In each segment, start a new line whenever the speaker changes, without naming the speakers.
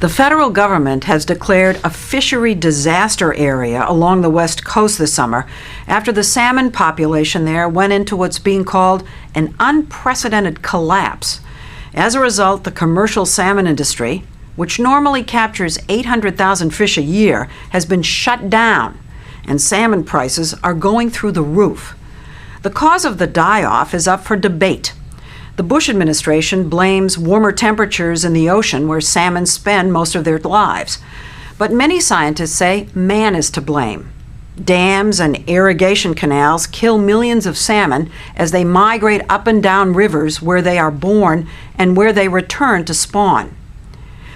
The federal government has declared a fishery disaster area along the west coast this summer after the salmon population there went into what's being called an unprecedented collapse. As a result, the commercial salmon industry, which normally captures 800,000 fish a year, has been shut down, and salmon prices are going through the roof. The cause of the die-off is up for debate. The Bush administration blames warmer temperatures in the ocean where salmon spend most of their lives. But many scientists say man is to blame. Dams and irrigation canals kill millions of salmon as they migrate up and down rivers where they are born and where they return to spawn.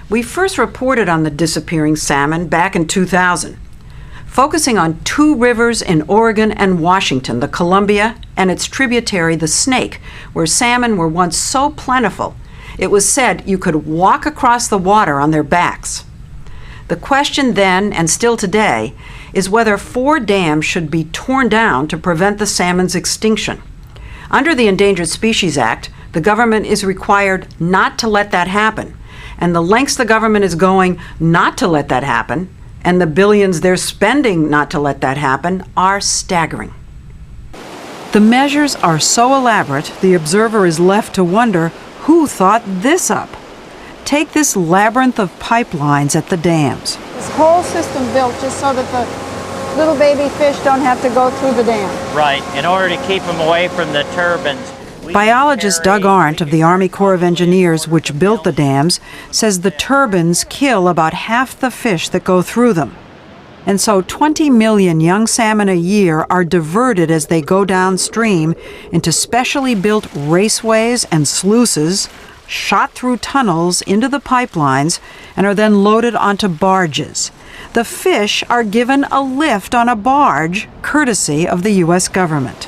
We first reported on the disappearing salmon back in 2000. Focusing on two rivers in Oregon and Washington, the Columbia and its tributary, the Snake, where salmon were once so plentiful, it was said you could walk across the water on their backs. The question then, and still today, is whether 4 dams should be torn down to prevent the salmon's extinction. Under the Endangered Species Act, the government is required not to let that happen, and the lengths the government is going not to let that happen and the billions they're spending not to let that happen are staggering. The measures are so elaborate, the observer is left to wonder who thought this up. Take this labyrinth of pipelines at the dams.
This whole system built just so that the little baby fish don't have to go through the dam.
Right, in order to keep them away from the turbines.
Biologist Doug Arndt of the Army Corps of Engineers, which built the dams, says the turbines kill about half the fish that go through them. And so 20 million young salmon a year are diverted as they go downstream into specially built raceways and sluices, shot through tunnels into the pipelines, and are then loaded onto barges. The fish are given a lift on a barge, courtesy of the U.S. government.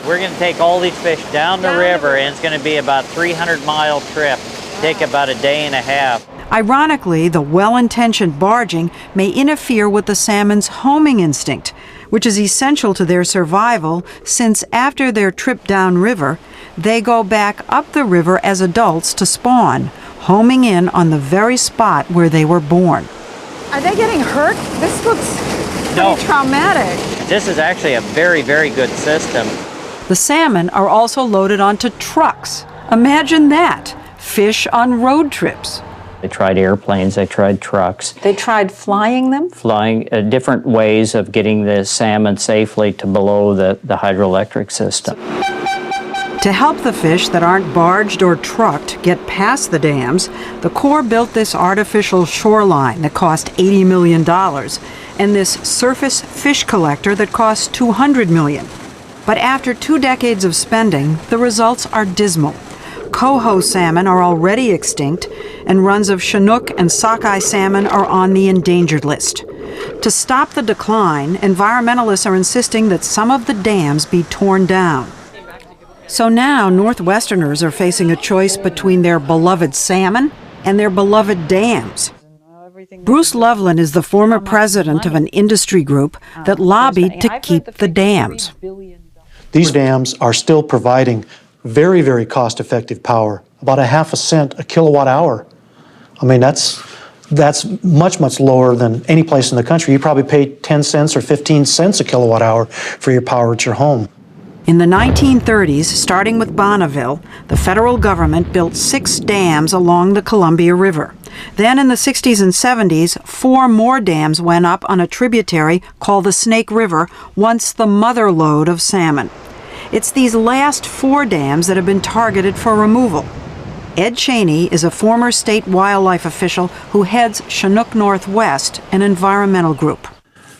We're going to take all these fish down the river, and it's going to be about a 300-mile trip. Take about a day and a half.
Ironically, the well-intentioned barging may interfere with the salmon's homing instinct, which is essential to their survival since after their trip downriver, they go back up the river as adults to spawn, homing in on the very spot where they were born.
Are they getting hurt? This looks pretty traumatic.
This is actually a very, very good system.
The salmon are also loaded onto trucks. Imagine that, fish on road trips.
They tried airplanes, they tried trucks.
They tried flying them?
Flying different ways of getting the salmon safely to below the hydroelectric system.
To help the fish that aren't barged or trucked get past the dams, the Corps built this artificial shoreline that cost $80 million and this surface fish collector that cost $200 million. But after 2 decades of spending, the results are dismal. Coho salmon are already extinct, and runs of Chinook and sockeye salmon are on the endangered list. To stop the decline, environmentalists are insisting that some of the dams be torn down. So now Northwesterners are facing a choice between their beloved salmon and their beloved dams. Bruce Loveland is the former president of an industry group that lobbied to keep the dams.
These dams are still providing very, very cost-effective power, about 0.5 cents a kilowatt hour. I mean, that's much, much lower than any place in the country. You probably pay 10 cents or 15 cents a kilowatt hour for your power at your home.
In the 1930s, starting with Bonneville, the federal government built 6 dams along the Columbia River. Then in the 60s and 70s, 4 more dams went up on a tributary called the Snake River, once the mother lode of salmon. It's these last 4 dams that have been targeted for removal. Ed Cheney is a former state wildlife official who heads Chinook Northwest, an environmental group.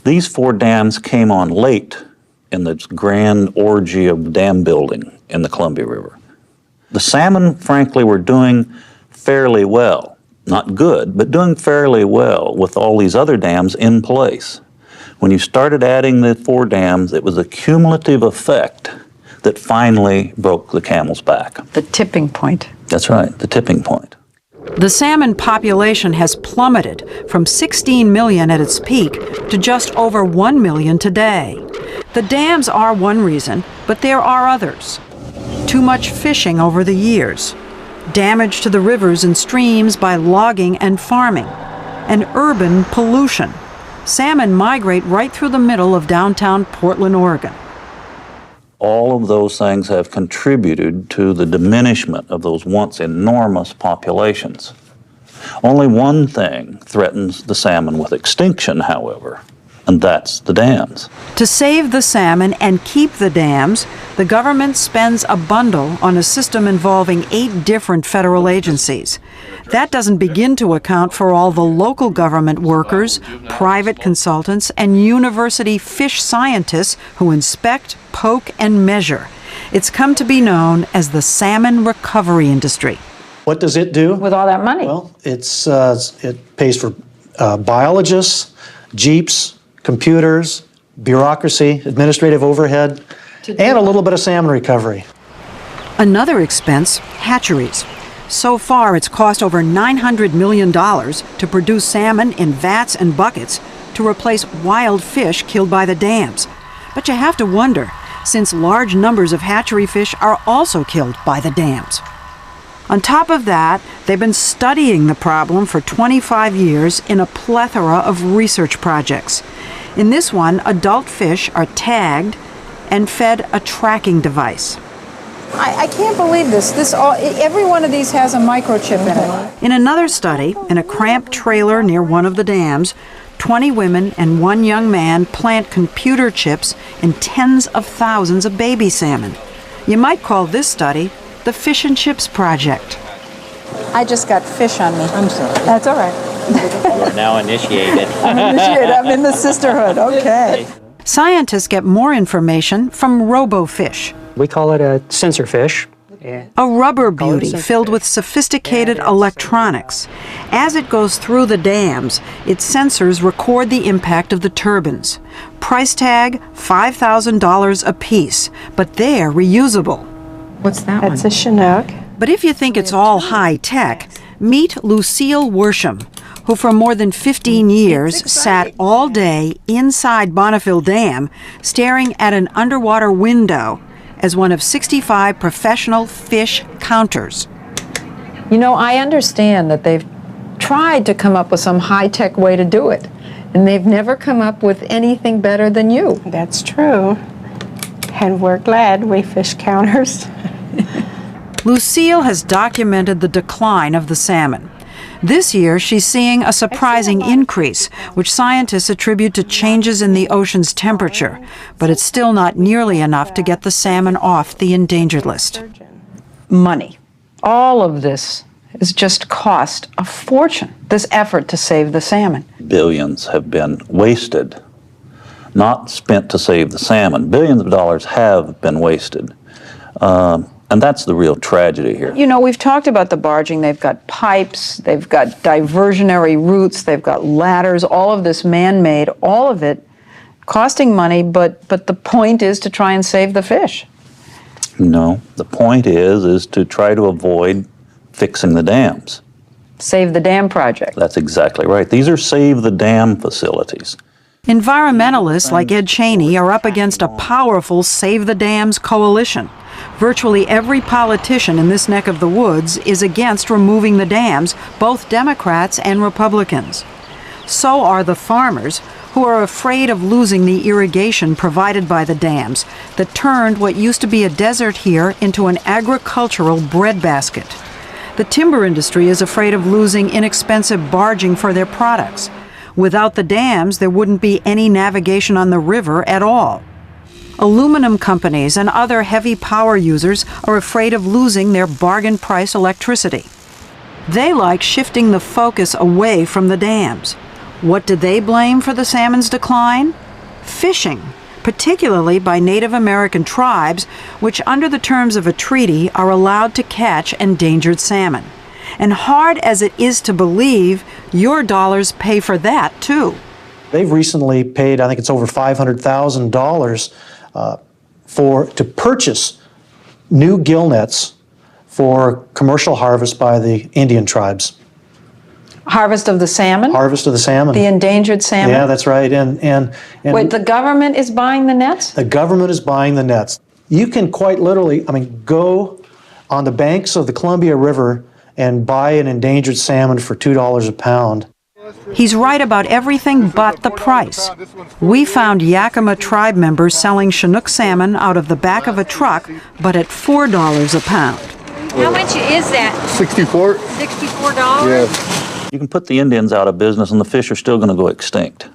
These 4 dams came on late in this grand orgy of dam building in the Columbia River. The salmon, frankly, were doing fairly well. Not good, but doing fairly well with all these other dams in place. When you started adding the 4 dams, it was a cumulative effect that finally broke the camel's back.
The tipping point.
That's right, the tipping point.
The salmon population has plummeted from 16 million at its peak to just over 1 million today. The dams are one reason, but there are others. Too much fishing over the years, damage to the rivers and streams by logging and farming, and urban pollution. Salmon migrate right through the middle of downtown Portland, Oregon.
All of those things have contributed to the diminishment of those once enormous populations. Only one thing threatens the salmon with extinction, however, and that's the dams.
To save the salmon and keep the dams, the government spends a bundle on a system involving 8 different federal agencies. That doesn't begin to account for all the local government workers, private consultants, and university fish scientists who inspect, poke, and measure. It's come to be known as the salmon recovery industry.
What does it do?
With all that money.
Well, it pays for biologists, jeeps, computers, bureaucracy, administrative overhead, and a little bit of salmon recovery.
Another expense, hatcheries. So far, it's cost over $900 million to produce salmon in vats and buckets to replace wild fish killed by the dams. But you have to wonder, since large numbers of hatchery fish are also killed by the dams. On top of that, they've been studying the problem for 25 years in a plethora of research projects. In this one, adult fish are tagged and fed a tracking device.
I can't believe this. Every one of these has a microchip in it.
In another study, in a cramped trailer near one of the dams, 20 women and 1 young man plant computer chips in tens of thousands of baby salmon. You might call this study the Fish and Chips Project.
I just got fish on me. I'm sorry. That's all right.
You're now initiated.
I'm in the sisterhood. Okay.
Scientists get more information from RoboFish,
We call it a sensor fish. Yeah.
a rubber beauty filled with sophisticated electronics. As it goes through the dams, its sensors record the impact of the turbines. Price tag, $5,000 a piece, but they're reusable.
What's that
That's a Chinook.
But if you think it's all high-tech, meet Lucille Worsham, who for more than 15 years sat all day inside Bonneville Dam, staring at an underwater window as one of 65 professional fish counters.
You know, I understand that they've tried to come up with some high-tech way to do it, and they've never come up with anything better than you.
That's true. And we're glad we fish counters.
Lucille has documented the decline of the salmon. This year, she's seeing a surprising increase, which scientists attribute to changes in the ocean's temperature, but it's still not nearly enough to get the salmon off the endangered list. Money. All of this has just cost a fortune, this effort to save the salmon.
Billions have been wasted, not spent to save the salmon. Billions of dollars have been wasted. And that's the real tragedy here.
You know, we've talked about the barging. They've got pipes, they've got diversionary routes, they've got ladders, all of this man-made, all of it costing money, but the point is to try and save the fish.
No, the point is to try to avoid fixing the dams.
Save the Dam Project.
That's exactly right. These are save the dam facilities.
Environmentalists like Ed Cheney are up against a powerful Save the Dams coalition. Virtually every politician in this neck of the woods is against removing the dams, both Democrats and Republicans. So are the farmers, who are afraid of losing the irrigation provided by the dams that turned what used to be a desert here into an agricultural breadbasket. The timber industry is afraid of losing inexpensive barging for their products. Without the dams, there wouldn't be any navigation on the river at all. Aluminum companies and other heavy power users are afraid of losing their bargain price electricity. They like shifting the focus away from the dams. What do they blame for the salmon's decline? Fishing, particularly by Native American tribes, which under the terms of a treaty are allowed to catch endangered salmon. And hard as it is to believe, your dollars pay for that too.
They've recently paid, I think it's over $500,000 to purchase new gill nets for commercial harvest by the Indian tribes.
Harvest of the salmon?
Harvest of the salmon.
The endangered salmon?
Yeah, that's right. And
Wait, the government is buying the nets?
the government is buying the nets. You can quite literally, go on the banks of the Columbia River and buy an endangered salmon for $2 a pound.
He's right about everything but the price. We found Yakima tribe members selling Chinook salmon out of the back of a truck, but at $4 a pound.
How much is that?
64?
$64?
Yeah.
You can put the Indians out of business and the fish are still going to go extinct.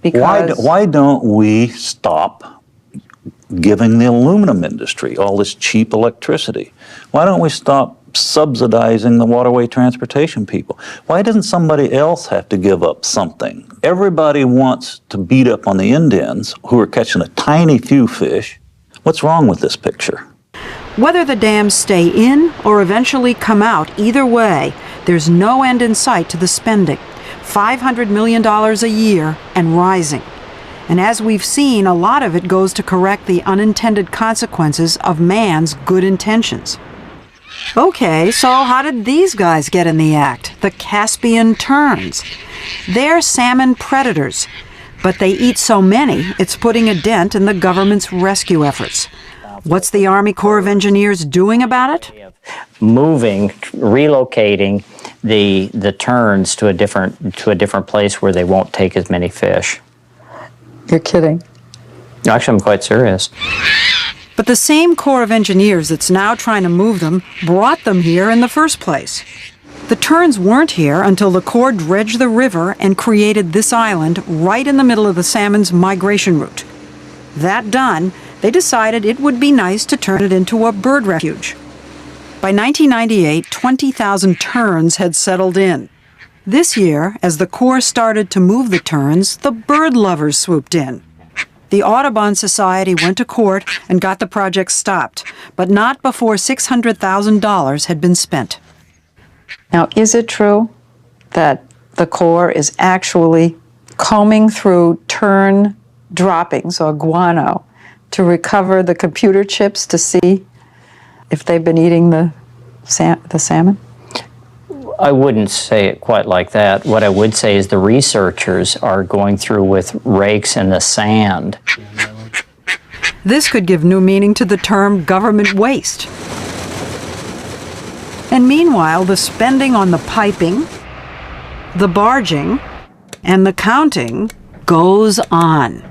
Because
Why don't we stop giving the aluminum industry all this cheap electricity? Why don't we stop subsidizing the waterway transportation people? Why doesn't somebody else have to give up something? Everybody wants to beat up on the Indians who are catching a tiny few fish. What's wrong with this picture?
Whether the dams stay in or eventually come out, either way, there's no end in sight to the spending. $500 million a year and rising. And as we've seen, a lot of it goes to correct the unintended consequences of man's good intentions. Okay, so how did these guys get in the act? The Caspian terns. They're salmon predators, but they eat so many, it's putting a dent in the government's rescue efforts. What's the Army Corps of Engineers doing about it?
Moving, relocating the terns to a different place where they won't take as many fish.
you're kidding.
Actually, I'm quite serious.
But the same Corps of Engineers that's now trying to move them brought them here in the first place. The terns weren't here until the Corps dredged the river and created this island right in the middle of the salmon's migration route. That done, they decided it would be nice to turn it into a bird refuge. By 1998, 20,000 terns had settled in. This year, as the Corps started to move the terns, the bird lovers swooped in. The Audubon Society went to court and got the project stopped, but not before $600,000 had been spent.
Now, is it true that the Corps is actually combing through tern droppings or guano to recover the computer chips to see if they've been eating the salmon?
I wouldn't say it quite like that. What I would say is the researchers are going through with rakes in the sand.
This could give new meaning to the term government waste. And meanwhile, the spending on the piping, the barging, and the counting goes on.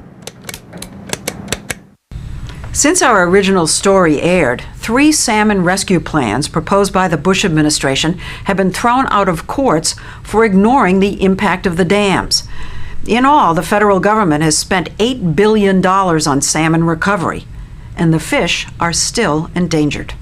Since our original story aired, 3 salmon rescue plans proposed by the Bush administration have been thrown out of courts for ignoring the impact of the dams. In all, the federal government has spent $8 billion on salmon recovery, and the fish are still endangered.